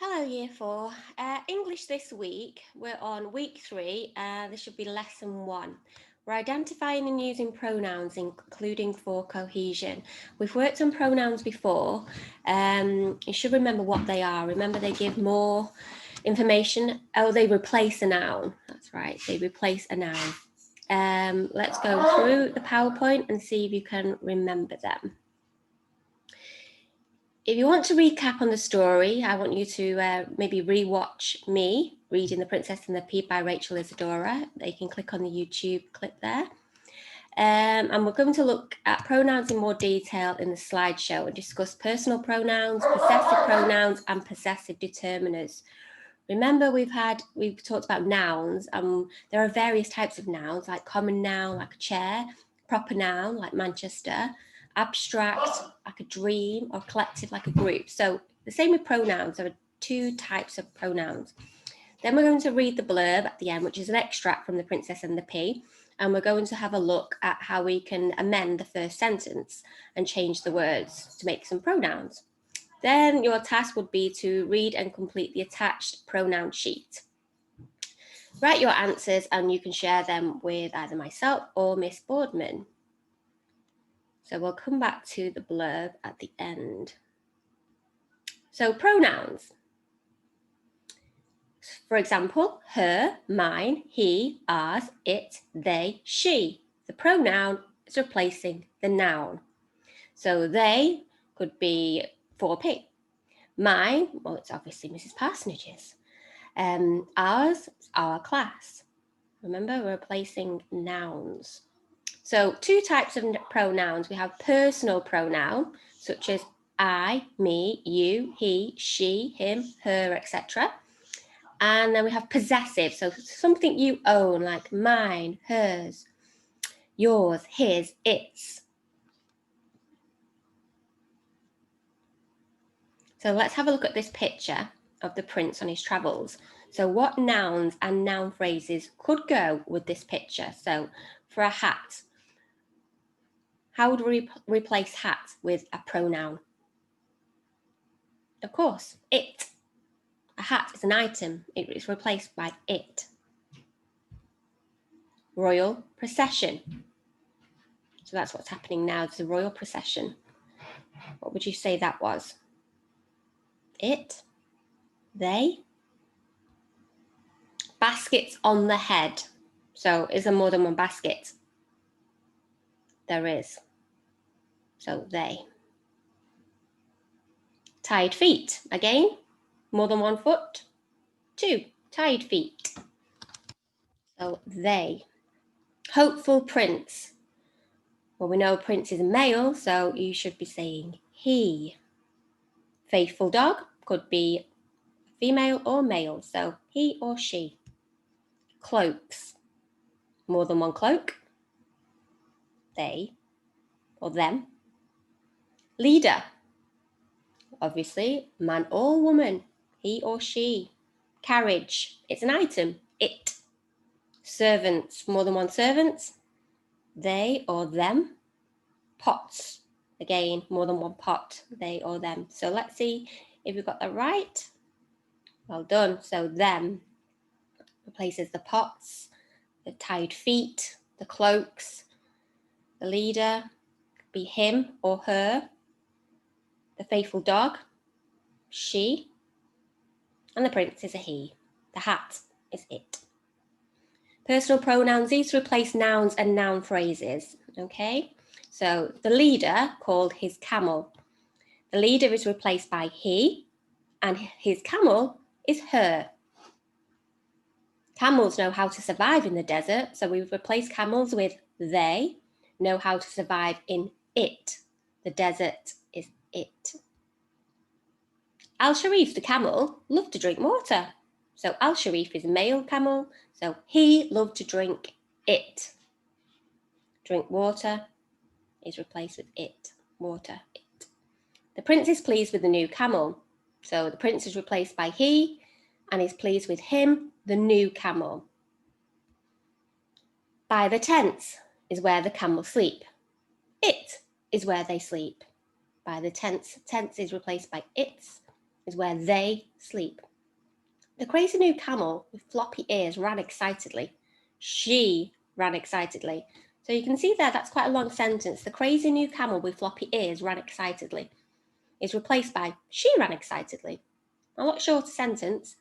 Hello, Year 4. English this week. We're on week 3. This should be lesson 1. We're identifying and using pronouns, including for cohesion. We've worked on pronouns before. You should remember what they are. Remember, they give more information. Oh, they replace a noun. That's right, they replace a noun. Let's go through the PowerPoint and see if you can remember them. If you want to recap on the story, I want you to maybe rewatch me reading The Princess and the Pea by Rachel Isadora. You can click on the YouTube clip there. And we're going to look at pronouns in more detail in the slideshow and discuss personal pronouns, possessive pronouns, and possessive determiners. Remember, we've talked about nouns. There are various types of nouns, like common noun, like a chair, proper noun, like Manchester, abstract, like a dream, or collective, like a group. So the same with pronouns. There are 2 types of pronouns. Then we're going to read the blurb at the end, which is an extract from The Princess and the Pea, and we're going to have a look at how we can amend the first sentence and change the words to make some pronouns. Then your task would be to read and complete the attached pronoun sheet. Write your answers and you can share them with either myself or Miss Boardman. So we'll come back to the blurb at the end. So pronouns. For example, her, mine, he, ours, it, they, she. The pronoun is replacing the noun. So they could be 4P. Mine, well, it's obviously Mrs. Parsonage's. Ours, our class. Remember, we're replacing nouns. So 2 types of pronouns. We have personal pronoun, such as I, me, you, he, she, him, her, etc. And then we have possessive, so something you own, like mine, hers, yours, his, its. So let's have a look at this picture of the prince on his travels. So what nouns and noun phrases could go with this picture? So for a hat, how would we replace hat with a pronoun? Of course, it. A hat is an item. It is replaced by it. Royal procession. So that's what's happening now. It's a royal procession. What would you say that was? It. They. Baskets on the head. So is there more than one basket? There is. So they. Tied feet. Again, more than 1 foot. 2. Tied feet. So they. Hopeful prince. Well, we know prince is a male, so you should be saying he. Faithful dog could be female or male, so he or she. Cloaks. More than 1 cloak. They or them. Leader. Obviously, man or woman, he or she. Carriage, it's an item, it. Servants, more than 1 servant, they or them. Pots, again, more than 1 pot, they or them. So let's see if we got that right. Well done. So them replaces the pots, the tied feet, the cloaks. The leader could be him or her. The faithful dog, she. And the prince is a he. The hat is it. Personal pronouns, these replace nouns and noun phrases, okay? So the leader called his camel. The leader is replaced by he, and his camel is her. Camels know how to survive in the desert, so we've replaced camels with they know how to survive in it. The desert is it. Al-Sharif, the camel, loved to drink water. So Al-Sharif is a male camel, so he loved to drink it. Drink water is replaced with it. Water, it. The prince is pleased with the new camel. So the prince is replaced by he and is pleased with him, the new camel. By the tents is where the camels sleep. It is where they sleep. By the tents is replaced by its. is where they sleep. The crazy new camel with floppy ears ran excitedly. She ran excitedly. So you can see there, that's quite a long sentence. The crazy new camel with floppy ears ran excitedly is replaced by she ran excitedly. A lot shorter sentence.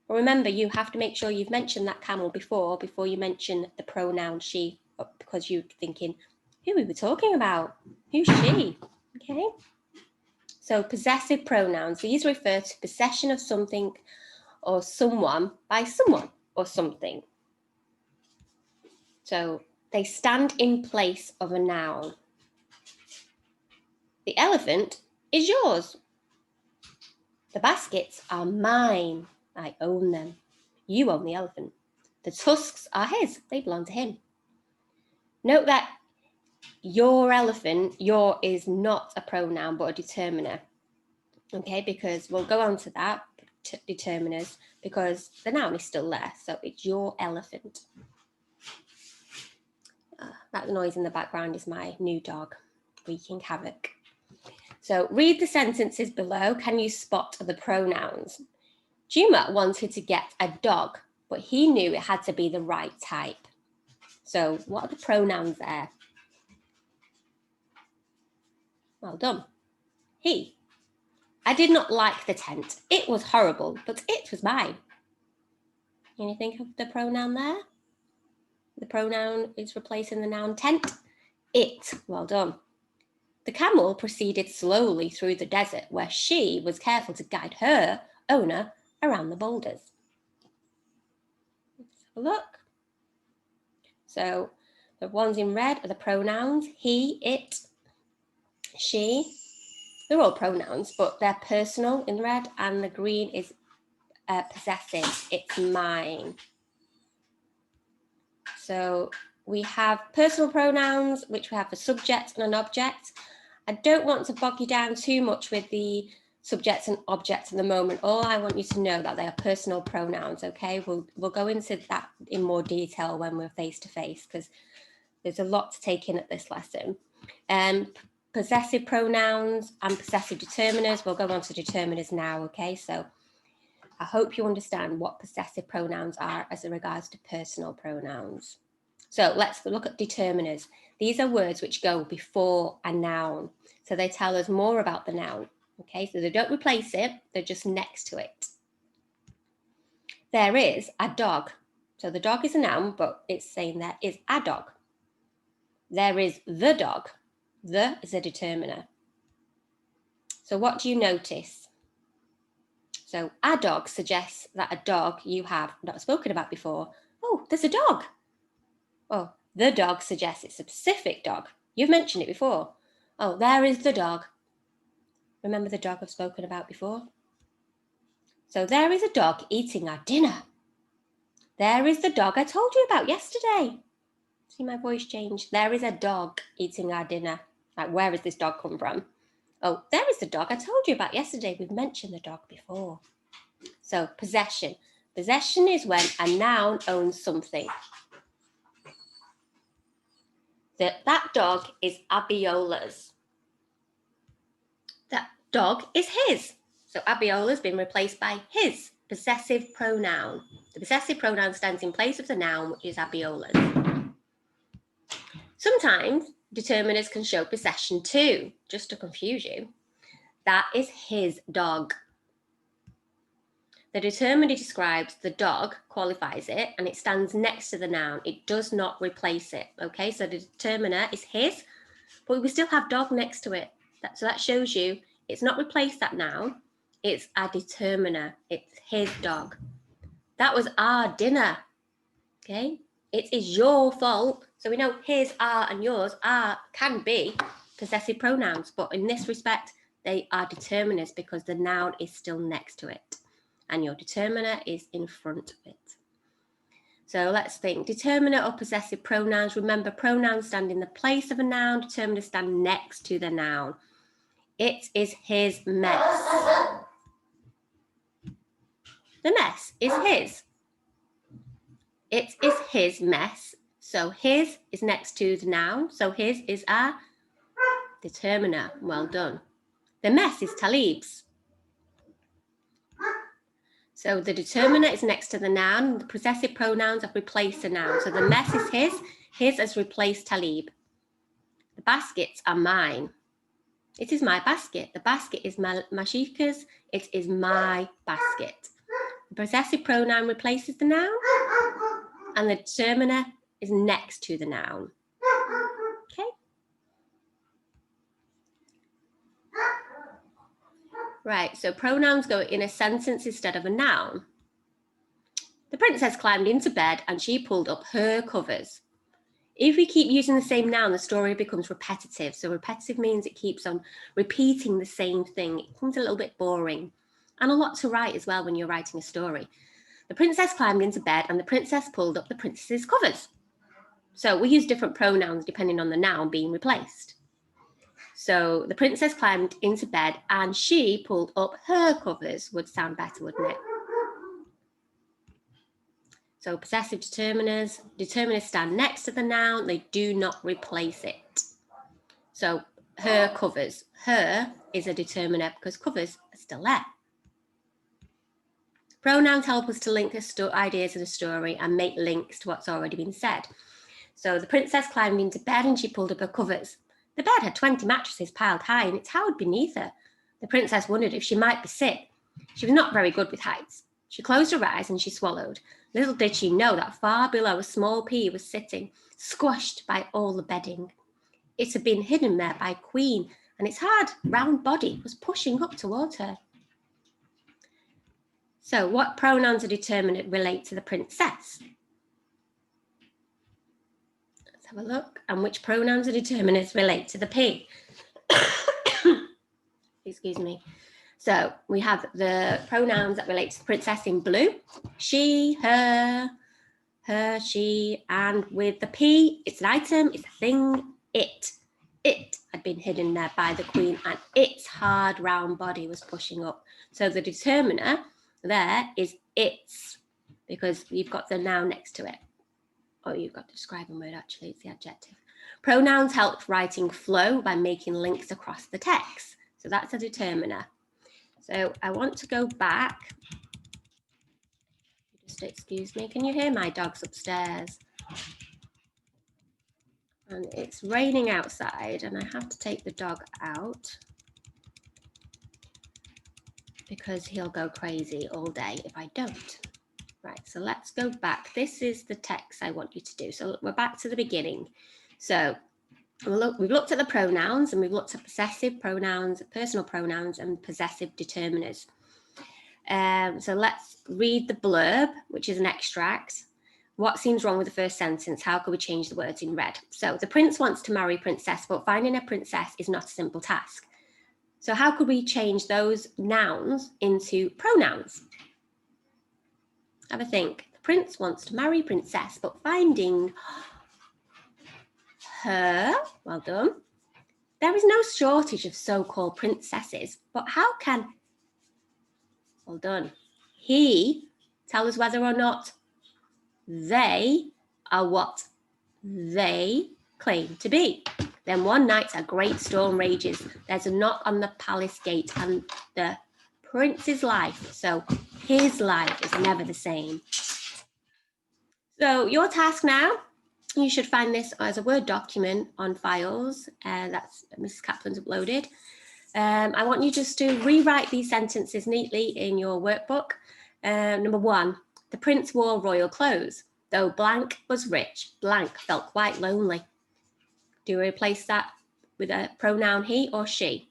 But remember, you have to make sure you've mentioned that camel before you mention the pronoun she, because you're thinking, who are we talking about? Who's she? Okay. So possessive pronouns, these refer to possession of something or someone by someone or something. So they stand in place of a noun. The elephant is yours. The baskets are mine. I own them. You own the elephant. The tusks are his. They belong to him. Note that your elephant, your is not a pronoun but a determiner. Okay, because we'll go on to that, determiners, because the noun is still there. So it's your elephant. That noise in the background is my new dog wreaking havoc. So read the sentences below. Can you spot the pronouns? Juma wanted to get a dog, but he knew it had to be the right type. So what are the pronouns there? Well done. He. I did not like the tent. It was horrible, but it was mine. Can you think of the pronoun there? The pronoun is replacing the noun tent. It. Well done. The camel proceeded slowly through the desert where she was careful to guide her owner around the boulders. Let's have a look. So the ones in red are the pronouns. He, it, she. They're all pronouns, but they're personal in red, and the green is possessive. It's mine. So we have personal pronouns, which we have a subject and an object. I don't want to bog you down too much with the subjects and objects at the moment. All I want you to know that they are personal pronouns, okay? We'll go into that in more detail when we're face to face, because there's a lot to take in at this lesson. Possessive pronouns and possessive determiners. We'll go on to determiners now, okay? So I hope you understand what possessive pronouns are as regards to personal pronouns. So let's look at determiners. These are words which go before a noun. So they tell us more about the noun. Okay, so they don't replace it, they're just next to it. There is a dog. So the dog is a noun, but it's saying there is a dog. There is the dog. The is a determiner. So what do you notice? So a dog suggests that a dog you have not spoken about before. Oh, there's a dog. Oh, the dog suggests it's a specific dog. You've mentioned it before. Oh, there is the dog. Remember the dog I've spoken about before? So there is a dog eating our dinner. There is the dog I told you about yesterday. See my voice change? There is a dog eating our dinner. Like, where has this dog come from? Oh, there is the dog I told you about yesterday. We've mentioned the dog before. So possession. Possession is when a noun owns something. That dog is Abiola's. That dog is his. So Abiola's been replaced by his, possessive pronoun. The possessive pronoun stands in place of the noun, which is Abiola's. Sometimes determiners can show possession too, just to confuse you. That is his dog. The determiner describes the dog, qualifies it, and it stands next to the noun. It does not replace it, okay? So the determiner is his, but we still have dog next to it. So that shows you it's not replaced that noun. It's a determiner. It's his dog. That was our dinner, okay? It is your fault. So we know his, our, and yours can be possessive pronouns, but in this respect, they are determiners because the noun is still next to it and your determiner is in front of it. So let's think. Determiner or possessive pronouns. Remember, pronouns stand in the place of a noun. Determiners stand next to the noun. It is his mess. The mess is his. It is his mess. So his is next to the noun. So his is a determiner. Well done. The mess is Talib's. So the determiner is next to the noun. The possessive pronouns have replaced the noun. So the mess is his. His has replaced Talib. The baskets are mine. It is my basket. The basket is Mashika's. It is my basket. The possessive pronoun replaces the noun, and the determiner is next to the noun. Okay. Right, so pronouns go in a sentence instead of a noun. The princess climbed into bed and she pulled up her covers. If we keep using the same noun, the story becomes repetitive. So repetitive means it keeps on repeating the same thing. It becomes a little bit boring and a lot to write as well when you're writing a story. The princess climbed into bed and the princess pulled up the princess's covers. So we use different pronouns depending on the noun being replaced. So the princess climbed into bed and she pulled up her covers would sound better, wouldn't it? So possessive determiners stand next to the noun. They do not replace it. So her covers. Her is a determiner because covers are still there. Pronouns help us to link ideas in a story and make links to what's already been said. So the princess climbed into bed and she pulled up her covers. The bed had 20 mattresses piled high and it towered beneath her. The princess wondered if she might be sick. She was not very good with heights. She closed her eyes and she swallowed. Little did she know that far below a small pea was sitting, squashed by all the bedding. It had been hidden there by Queen, and its hard, round body was pushing up towards her. So what pronouns are determinate relate to the princess? Let's have a look. And which pronouns are determinants relate to the pea? Excuse me. So we have the pronouns that relate to the princess in blue. She, her, she, and with the P, it's an item, it's a thing, it. It had been hidden there by the Queen and its hard round body was pushing up. So the determiner there is its, because you've got the noun next to it. Or you've got the describing word, actually, it's the adjective. Pronouns help writing flow by making links across the text. So that's a determiner. So I want to go back. Just excuse me. Can you hear my dogs upstairs? And it's raining outside and I have to take the dog out because he'll go crazy all day if I don't. Right, so let's go back. This is the text I want you to do. So we're back to the beginning. So we've looked at the pronouns and we've looked at possessive pronouns, personal pronouns and possessive determiners. So let's read the blurb, which is an extract. What seems wrong with the first sentence? How can we change the words in red? So the prince wants to marry a princess, but finding a princess is not a simple task. So how could we change those nouns into pronouns? Have a think. The prince wants to marry a princess, but finding her, well done. There is no shortage of so-called princesses, but how can, well done, he tell us whether or not they are what they claim to be? Then one night a great storm rages. There's a knock on the palace gate and the prince's life, so his life is never the same. So your task now, you should find this as a Word document on files that's Mrs. Kaplan's uploaded. I want you just to rewrite these sentences neatly in your workbook. Number 1, the prince wore royal clothes. Though blank was rich, blank felt quite lonely. Do we replace that with a pronoun he or she?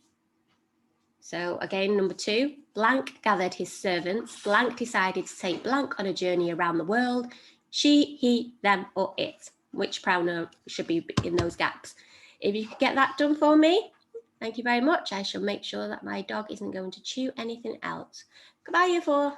So again, number 2, blank gathered his servants. Blank decided to take blank on a journey around the world. She, he, them, or it. Which pronoun should be in those gaps? If you could get that done for me, thank you very much. I shall make sure that my dog isn't going to chew anything else. Goodbye, year 4.